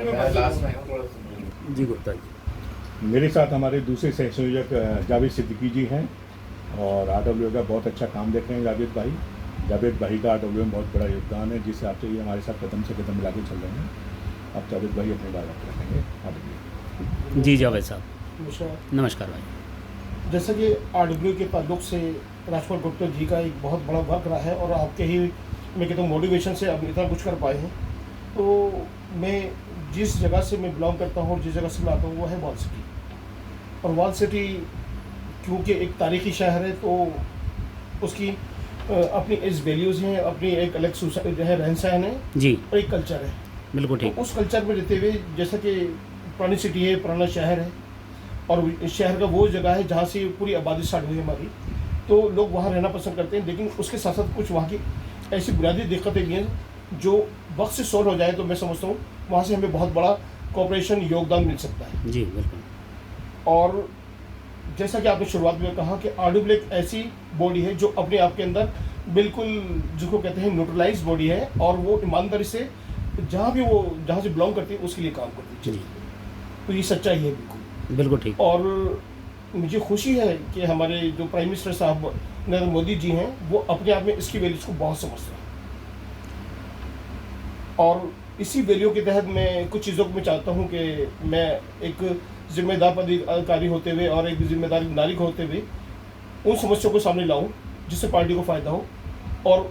जी गुप्ता जी। मेरे साथ हमारे दूसरे सह संयोजक जावेद सिद्दीकी जी हैं और आरडब्ल्यू का बहुत अच्छा काम देख रहे हैं जावेद भाई का आरडब्ल्यू में बहुत बड़ा योगदान है, जिस हिसाब से ये हमारे साथ कदम से कदम मिला के चल रहे हैं। अब जावेद भाई अपनी बात रखेंगे आरडब्ल्यू। जी जावेद साहब नमस्कार। नमस्कार भाई। जैसा कि आरडब्ल्यू के ताल्लुक से राजकुमार गुप्ता जी का एक बहुत बड़ा वर्क रहा है और आपके ही मैं कहता हूँ मोटिवेशन से अब इतना कुछ कर पाए हैं। तो मैं जिस जगह से मैं बिलोंग करता हूँ और जिस जगह से मैं आता हूँ वो है वॉल सिटी। और वॉल सिटी क्योंकि एक तारीखी शहर है तो उसकी अपनी इस वैल्यूज़ हैं, अपनी एक अलग जो है रहन सहन है जी और एक कल्चर है। बिल्कुल ठीक। तो उस कल्चर में रहते हुए जैसा कि पुरानी सिटी है, पुराना शहर है और इस शहर का वो जगह है जहाँ से पूरी आबादी स्टार्ट हुई है हमारी, तो लोग वहाँ रहना पसंद करते हैं। लेकिन उसके साथ साथ कुछ वहाँ की ऐसी बुनियादी दिक्कतें भी हैं जो वक्त से सॉल्व हो जाए तो मैं समझता हूँ वहाँ से हमें बहुत बड़ा कोऑपरेशन योगदान मिल सकता है। जी बिल्कुल। और जैसा कि आपने शुरुआत में कहा कि आरडब्ल्यू एक ऐसी बॉडी है जो अपने आप के अंदर बिल्कुल जिसको कहते हैं न्यूट्रलाइज बॉडी है और वो ईमानदारी से जहाँ से बिलोंग करती है उसके लिए काम करती है। जी तो ये सच्चाई है बिल्कुल ठीक। और मुझे खुशी है कि हमारे जो प्राइम मिनिस्टर साहब नरेंद्र मोदी जी हैं वो अपने आप में इसकी वैल्यूज़ को बहुत समझते हैं और इसी वैल्यू के तहत मैं कुछ चीज़ों को मैं चाहता हूँ कि मैं एक जिम्मेदार पदाधिकारी होते हुए और एक जिम्मेदार नागरिक होते हुए उन समस्याओं को सामने लाऊं जिससे पार्टी को फ़ायदा हो और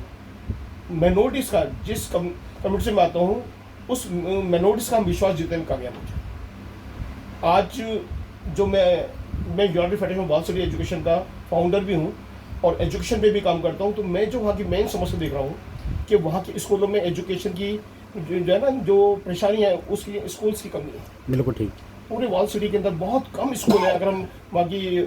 माइनॉरिटीज़ का जिस कम्युनिटी से मैं आता हूँ उस माइनॉरिटीज़ का हम विश्वास जीतने में कामयाब हो जाए। आज जो मैं United federation of wall city education का फाउंडर भी हूँ और एजुकेशन पे भी काम करता हूँ, तो मैं जो वहाँ की मेन समस्या देख रहा हूँ कि वहाँ के स्कूलों में एजुकेशन की जो है ना जो परेशानी है उसके लिए स्कूल्स की कमी है। बिल्कुल ठीक। पूरे वॉल सिटी के अंदर बहुत कम स्कूल है। अगर हम वहाँ की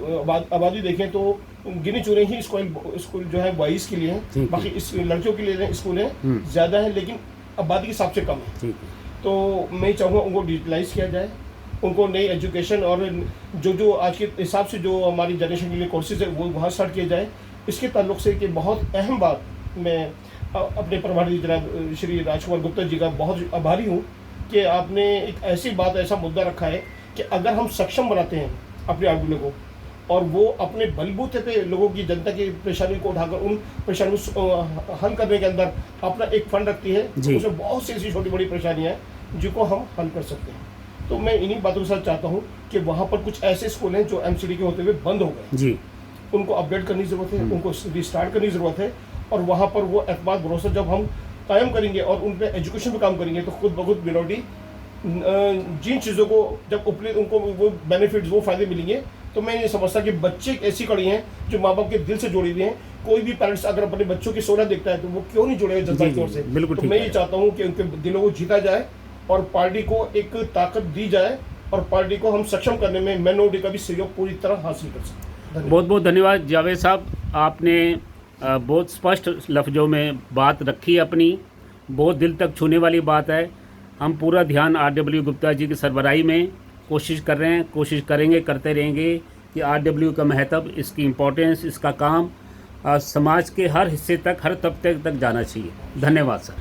आबादी देखें तो गिने चुने ही स्कूल जो है बॉयज़ के लिए हैं, बाकी इस लड़कियों के लिए स्कूल हैं ज़्यादा है लेकिन आबादी के हिसाब से कम है। तो मैं चाहूँगा उनको डिजिटलाइज किया जाए, उनको नई एजुकेशन और जो आज के हिसाब से जो हमारी जनरेशन के लिए कोर्सेज है वो वहाँ स्टार्ट किए जाए। इसके ताल्लुक से कि बहुत अहम बात मैं अपने प्रभारी जनाब श्री राजकुमार गुप्ता जी का बहुत आभारी हूँ कि आपने एक ऐसी बात ऐसा मुद्दा रखा है कि अगर हम सक्षम बनाते हैं अपने आरडब्ल्यू को और वो अपने बलबूते पे लोगों की जनता की परेशानी को उठाकर उन परेशानियों को हल करने के अंदर अपना एक फंड रखती है, उसमें बहुत सी ऐसी छोटी बड़ी परेशानियाँ हैं जिनको हम हल कर सकते हैं। तो मैं इन्हीं बातों के साथ चाहता हूँ कि वहाँ पर कुछ ऐसे स्कूल हैं जो MCD के होते हुए बंद हो गए जी, उनको अपडेट करने की ज़रूरत है, उनको रिस्टार्ट करने की ज़रूरत है और वहाँ पर वो एतमाद भरोसा जब हम कायम करेंगे और उन पर एजुकेशन पर काम करेंगे तो खुद ब खुद मिनोरिटी जिन चीज़ों को जब उनको वो बेनिफिट्स वो फ़ायदे मिलेंगे तो मैं ये समझता कि बच्चे एक ऐसी कड़ी हैं जो माँ बाप के दिल से जुड़ी हुई हैं। कोई भी पेरेंट्स अगर अपने बच्चों की सोना देखता है तो वो क्यों नहीं जुड़ेगा जज्बाती तौर से। तो मैं ये चाहता हूँ कि उनके दिलों को जीता जाए और पार्टी को एक ताकत दी जाए और पार्टी को हम सक्षम करने में माइनॉरिटी का भी सहयोग पूरी तरह हासिल कर सकें। बहुत बहुत धन्यवाद जावेद साहब, आपने बहुत स्पष्ट लफ्ज़ों में बात रखी अपनी, बहुत दिल तक छूने वाली बात है। हम पूरा ध्यान आरडब्ल्यू गुप्ता जी की सरबराही में कोशिश कर रहे हैं, कोशिश करेंगे, करते रहेंगे कि आरडब्ल्यू का महत्व, इसकी इम्पोर्टेंस, इसका काम समाज के हर हिस्से तक, हर तबके तक जाना चाहिए। धन्यवाद सर।